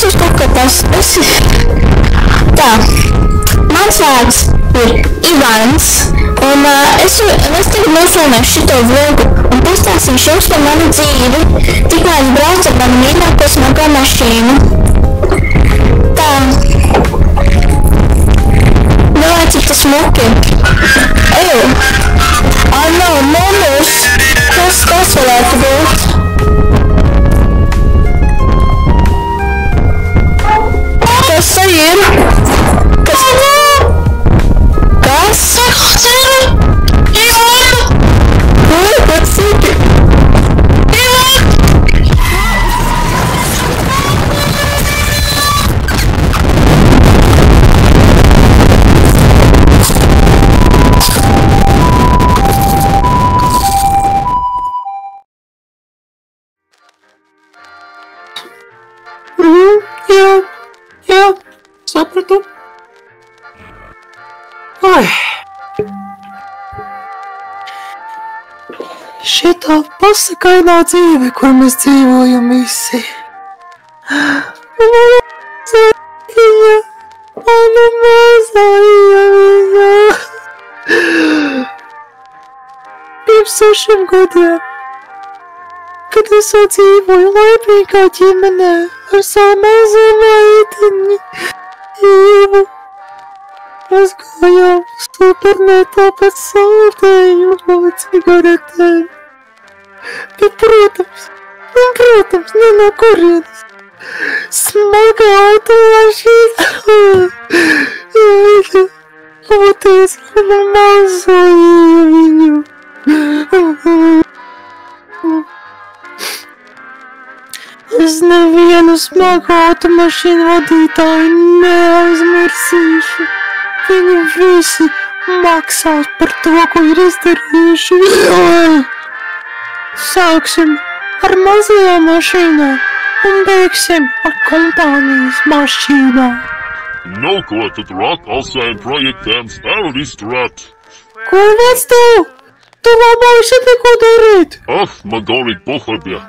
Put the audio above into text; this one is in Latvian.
es uzskatu, ka tas esi... Tā, mans vārds ir Ivans, un es tagad nofilmēšu šito vlogu un pastāstīšu jums par manu dzīvi, tikmēr es braucu ar manu mīļāko smago mašīnu. Tā. Domāju, cik tas smuki. Eju. Nav numurs. Kas varētu būt? Kas te ir? Kas? Kas ir? Jā, sapratu. Ai. Šitā pasakainā dzīve, kur mēs dzīvojam visi. Mana mazāja viņa. Pirms 6 gadiem, kad es dzīvoju laimīgā ģimenē ar savu mazo meiteni Īvu, mēs gājām supernetā pēc saldējumu un cigaretēm. Bet, protams, ne no kurienes. Smaga automašīna. Loties ar mazo Īviņu. Es nevienu smagu automašīnu vadītāju neaizmirsīšu. Viņi visi maksās par to, ko ir izdarījuši. Sāksim ar mazajām mašīnām un beigsim ar kompānijas mašīnām. Nu, ko tu rak al saviem projektiem spēli izturēt? Ko vec tev? Tu labāk šeit neko darīt? Man galīgi poharbie.